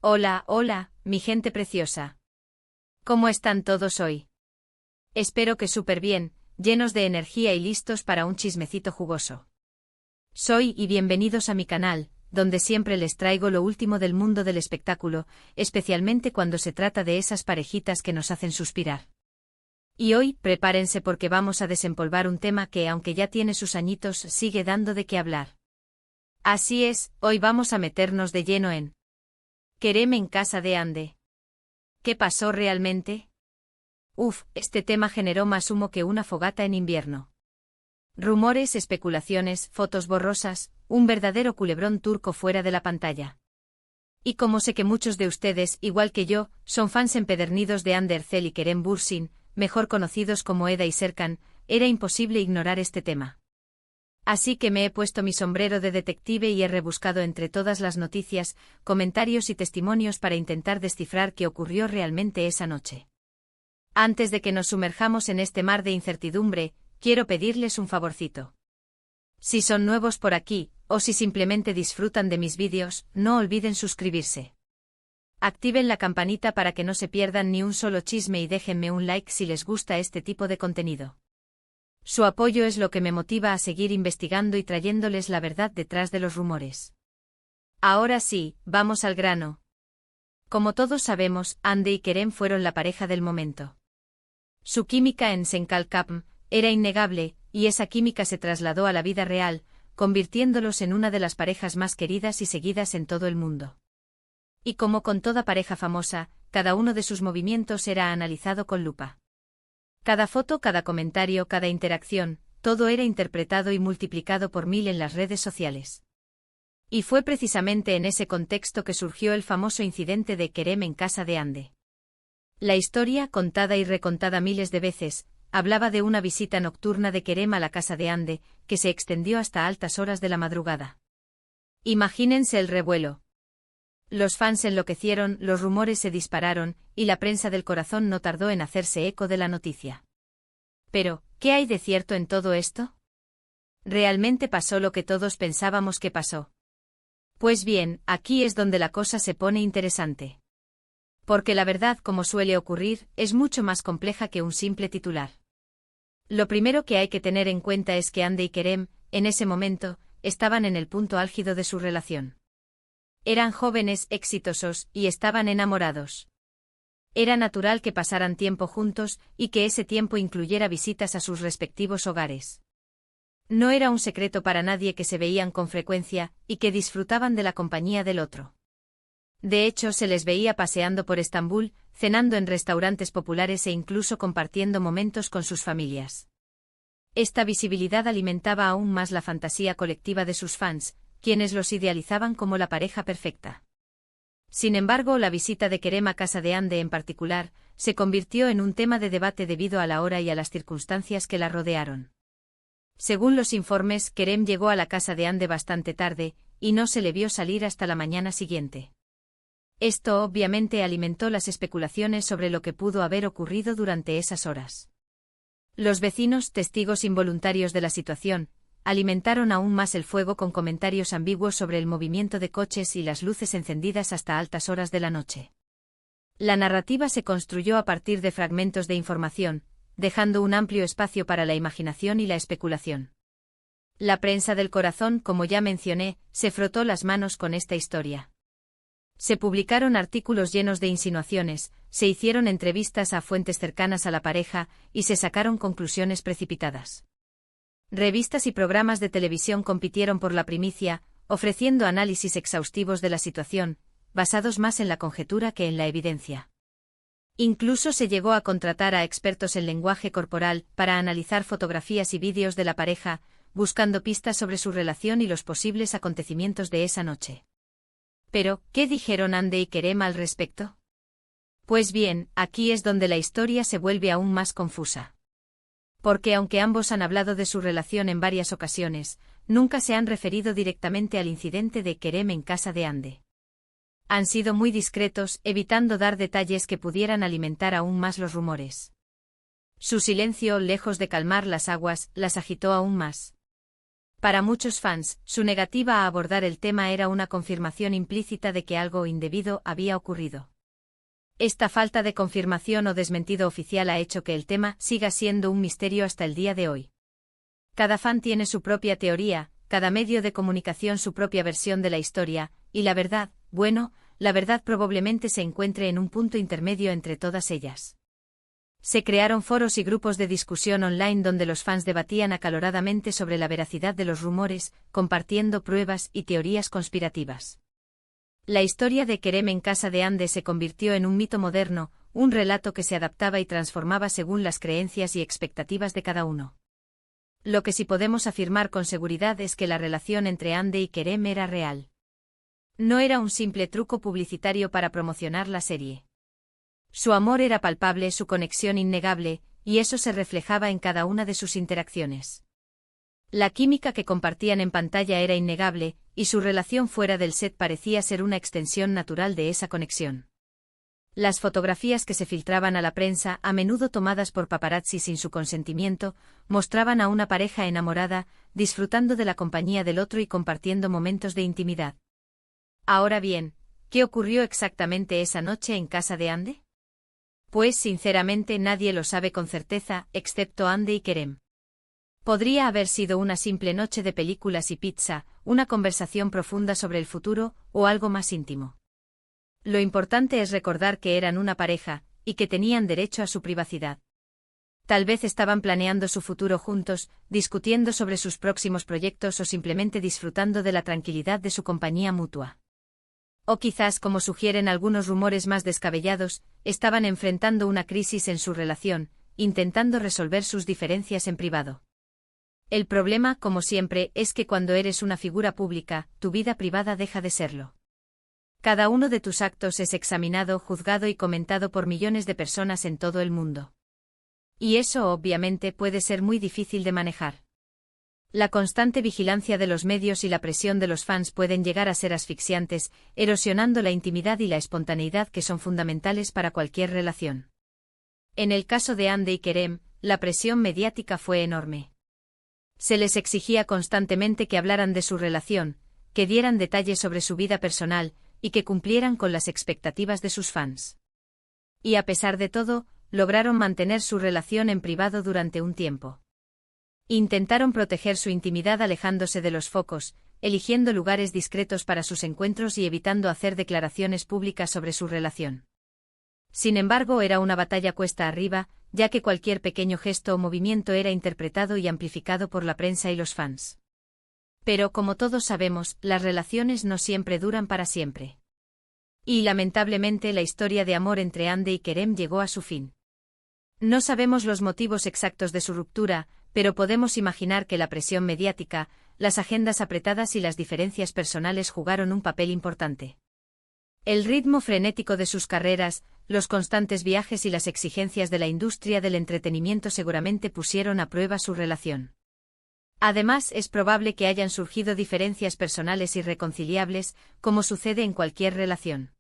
Hola, hola, mi gente preciosa. ¿Cómo están todos hoy? Espero que súper bien, llenos de energía y listos para un chismecito jugoso. Soy y bienvenidos a mi canal, donde siempre les traigo lo último del mundo del espectáculo, especialmente cuando se trata de esas parejitas que nos hacen suspirar. Y hoy, prepárense porque vamos a desempolvar un tema que, aunque ya tiene sus añitos, sigue dando de qué hablar. Así es, hoy vamos a meternos de lleno en Quereme en casa de Ande. ¿Qué pasó realmente? Este tema generó más humo que una fogata en invierno. Rumores, especulaciones, fotos borrosas, un verdadero culebrón turco fuera de la pantalla. Y como sé que muchos de ustedes, igual que yo, son fans empedernidos de Hande Erçel y Kerem Bürsin, mejor conocidos como Eda y Serkan, era imposible ignorar este tema. Así que me he puesto mi sombrero de detective y he rebuscado entre todas las noticias, comentarios y testimonios para intentar descifrar qué ocurrió realmente esa noche. Antes de que nos sumerjamos en este mar de incertidumbre, quiero pedirles un favorcito. Si son nuevos por aquí, o si simplemente disfrutan de mis vídeos, no olviden suscribirse. Activen la campanita para que no se pierdan ni un solo chisme y déjenme un like si les gusta este tipo de contenido. Su apoyo es lo que me motiva a seguir investigando y trayéndoles la verdad detrás de los rumores. Ahora sí, vamos al grano. Como todos sabemos, Hande y Kerem fueron la pareja del momento. Su química en Senkalkapm era innegable, y esa química se trasladó a la vida real, convirtiéndolos en una de las parejas más queridas y seguidas en todo el mundo. Y como con toda pareja famosa, cada uno de sus movimientos era analizado con lupa. Cada foto, cada comentario, cada interacción, todo era interpretado y multiplicado por 1000 en las redes sociales. Y fue precisamente en ese contexto que surgió el famoso incidente de Kerem en casa de Hande. La historia, contada y recontada miles de veces, hablaba de una visita nocturna de Kerem a la casa de Hande, que se extendió hasta altas horas de la madrugada. Imagínense el revuelo. Los fans enloquecieron, los rumores se dispararon, y la prensa del corazón no tardó en hacerse eco de la noticia. Pero, ¿qué hay de cierto en todo esto? ¿Realmente pasó lo que todos pensábamos que pasó? Pues bien, aquí es donde la cosa se pone interesante. Porque la verdad, como suele ocurrir, es mucho más compleja que un simple titular. Lo primero que hay que tener en cuenta es que Hande y Kerem, en ese momento, estaban en el punto álgido de su relación. Eran jóvenes, exitosos, y estaban enamorados. Era natural que pasaran tiempo juntos, y que ese tiempo incluyera visitas a sus respectivos hogares. No era un secreto para nadie que se veían con frecuencia, y que disfrutaban de la compañía del otro. De hecho, se les veía paseando por Estambul, cenando en restaurantes populares e incluso compartiendo momentos con sus familias. Esta visibilidad alimentaba aún más la fantasía colectiva de sus fans, quienes los idealizaban como la pareja perfecta. Sin embargo, la visita de Kerem a casa de Hande en particular, se convirtió en un tema de debate debido a la hora y a las circunstancias que la rodearon. Según los informes, Kerem llegó a la casa de Hande bastante tarde, y no se le vio salir hasta la mañana siguiente. Esto obviamente alimentó las especulaciones sobre lo que pudo haber ocurrido durante esas horas. Los vecinos, testigos involuntarios de la situación, alimentaron aún más el fuego con comentarios ambiguos sobre el movimiento de coches y las luces encendidas hasta altas horas de la noche. La narrativa se construyó a partir de fragmentos de información, dejando un amplio espacio para la imaginación y la especulación. La prensa del corazón, como ya mencioné, se frotó las manos con esta historia. Se publicaron artículos llenos de insinuaciones, se hicieron entrevistas a fuentes cercanas a la pareja, y se sacaron conclusiones precipitadas. Revistas y programas de televisión compitieron por la primicia, ofreciendo análisis exhaustivos de la situación, basados más en la conjetura que en la evidencia. Incluso se llegó a contratar a expertos en lenguaje corporal para analizar fotografías y vídeos de la pareja, buscando pistas sobre su relación y los posibles acontecimientos de esa noche. Pero, ¿qué dijeron Hande y Kerem al respecto? Pues bien, aquí es donde la historia se vuelve aún más confusa. Porque aunque ambos han hablado de su relación en varias ocasiones, nunca se han referido directamente al incidente de Kerem en casa de Hande. Han sido muy discretos, evitando dar detalles que pudieran alimentar aún más los rumores. Su silencio, lejos de calmar las aguas, las agitó aún más. Para muchos fans, su negativa a abordar el tema era una confirmación implícita de que algo indebido había ocurrido. Esta falta de confirmación o desmentido oficial ha hecho que el tema siga siendo un misterio hasta el día de hoy. Cada fan tiene su propia teoría, cada medio de comunicación su propia versión de la historia, y la verdad, bueno, la verdad probablemente se encuentre en un punto intermedio entre todas ellas. Se crearon foros y grupos de discusión online donde los fans debatían acaloradamente sobre la veracidad de los rumores, compartiendo pruebas y teorías conspirativas. La historia de Kerem en casa de Ande se convirtió en un mito moderno, un relato que se adaptaba y transformaba según las creencias y expectativas de cada uno. Lo que sí podemos afirmar con seguridad es que la relación entre Ande y Kerem era real. No era un simple truco publicitario para promocionar la serie. Su amor era palpable, su conexión innegable, y eso se reflejaba en cada una de sus interacciones. La química que compartían en pantalla era innegable, y su relación fuera del set parecía ser una extensión natural de esa conexión. Las fotografías que se filtraban a la prensa, a menudo tomadas por paparazzi sin su consentimiento, mostraban a una pareja enamorada, disfrutando de la compañía del otro y compartiendo momentos de intimidad. Ahora bien, ¿qué ocurrió exactamente esa noche en casa de Ande? Pues sinceramente nadie lo sabe con certeza, excepto Ande y Kerem. Podría haber sido una simple noche de películas y pizza, una conversación profunda sobre el futuro, o algo más íntimo. Lo importante es recordar que eran una pareja, y que tenían derecho a su privacidad. Tal vez estaban planeando su futuro juntos, discutiendo sobre sus próximos proyectos o simplemente disfrutando de la tranquilidad de su compañía mutua. O quizás, como sugieren algunos rumores más descabellados, estaban enfrentando una crisis en su relación, intentando resolver sus diferencias en privado. El problema, como siempre, es que cuando eres una figura pública, tu vida privada deja de serlo. Cada uno de tus actos es examinado, juzgado y comentado por millones de personas en todo el mundo. Y eso obviamente puede ser muy difícil de manejar. La constante vigilancia de los medios y la presión de los fans pueden llegar a ser asfixiantes, erosionando la intimidad y la espontaneidad que son fundamentales para cualquier relación. En el caso de Ande y Kerem, la presión mediática fue enorme. Se les exigía constantemente que hablaran de su relación, que dieran detalles sobre su vida personal, y que cumplieran con las expectativas de sus fans. Y a pesar de todo, lograron mantener su relación en privado durante un tiempo. Intentaron proteger su intimidad alejándose de los focos, eligiendo lugares discretos para sus encuentros y evitando hacer declaraciones públicas sobre su relación. Sin embargo, era una batalla cuesta arriba, ya que cualquier pequeño gesto o movimiento era interpretado y amplificado por la prensa y los fans. Pero como todos sabemos, las relaciones no siempre duran para siempre. Y lamentablemente la historia de amor entre Ande y Kerem llegó a su fin. No sabemos los motivos exactos de su ruptura, pero podemos imaginar que la presión mediática, las agendas apretadas y las diferencias personales jugaron un papel importante. El ritmo frenético de sus carreras, los constantes viajes y las exigencias de la industria del entretenimiento seguramente pusieron a prueba su relación. Además, es probable que hayan surgido diferencias personales irreconciliables, como sucede en cualquier relación.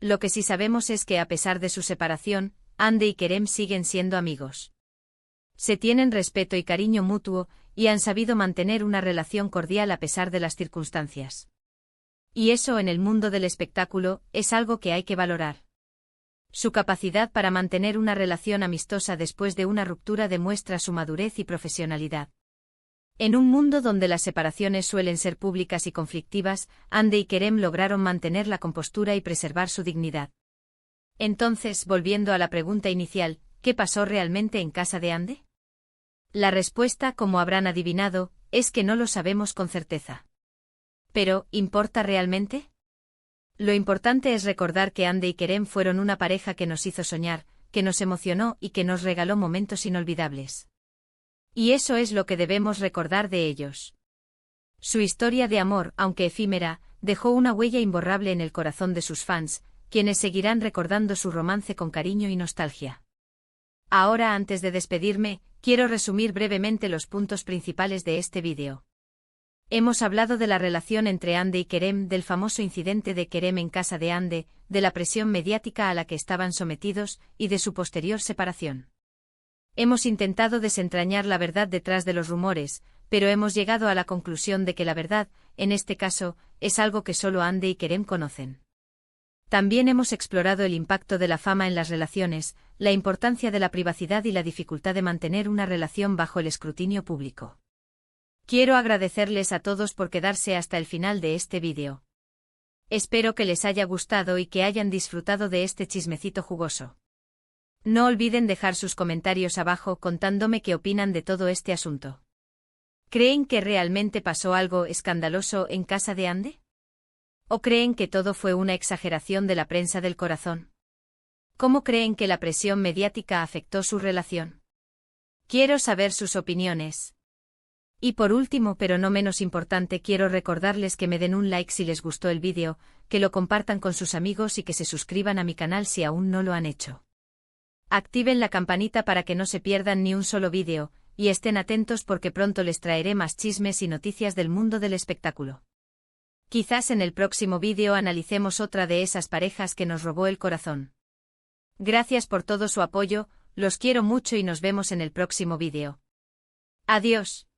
Lo que sí sabemos es que a pesar de su separación, Ande y Kerem siguen siendo amigos. Se tienen respeto y cariño mutuo, y han sabido mantener una relación cordial a pesar de las circunstancias. Y eso en el mundo del espectáculo es algo que hay que valorar. Su capacidad para mantener una relación amistosa después de una ruptura demuestra su madurez y profesionalidad. En un mundo donde las separaciones suelen ser públicas y conflictivas, Ande y Kerem lograron mantener la compostura y preservar su dignidad. Entonces, volviendo a la pregunta inicial, ¿qué pasó realmente en casa de Ande? La respuesta, como habrán adivinado, es que no lo sabemos con certeza. Pero, ¿importa realmente? Lo importante es recordar que Ande y Kerem fueron una pareja que nos hizo soñar, que nos emocionó y que nos regaló momentos inolvidables. Y eso es lo que debemos recordar de ellos. Su historia de amor, aunque efímera, dejó una huella imborrable en el corazón de sus fans, quienes seguirán recordando su romance con cariño y nostalgia. Ahora, antes de despedirme, quiero resumir brevemente los puntos principales de este vídeo. Hemos hablado de la relación entre Ande y Kerem, del famoso incidente de Kerem en casa de Ande, de la presión mediática a la que estaban sometidos, y de su posterior separación. Hemos intentado desentrañar la verdad detrás de los rumores, pero hemos llegado a la conclusión de que la verdad, en este caso, es algo que solo Ande y Kerem conocen. También hemos explorado el impacto de la fama en las relaciones, la importancia de la privacidad y la dificultad de mantener una relación bajo el escrutinio público. Quiero agradecerles a todos por quedarse hasta el final de este vídeo. Espero que les haya gustado y que hayan disfrutado de este chismecito jugoso. No olviden dejar sus comentarios abajo contándome qué opinan de todo este asunto. ¿Creen que realmente pasó algo escandaloso en casa de Ande? ¿O creen que todo fue una exageración de la prensa del corazón? ¿Cómo creen que la presión mediática afectó su relación? Quiero saber sus opiniones. Y por último, pero no menos importante, quiero recordarles que me den un like si les gustó el vídeo, que lo compartan con sus amigos y que se suscriban a mi canal si aún no lo han hecho. Activen la campanita para que no se pierdan ni un solo vídeo, y estén atentos porque pronto les traeré más chismes y noticias del mundo del espectáculo. Quizás en el próximo vídeo analicemos otra de esas parejas que nos robó el corazón. Gracias por todo su apoyo, los quiero mucho y nos vemos en el próximo vídeo. Adiós.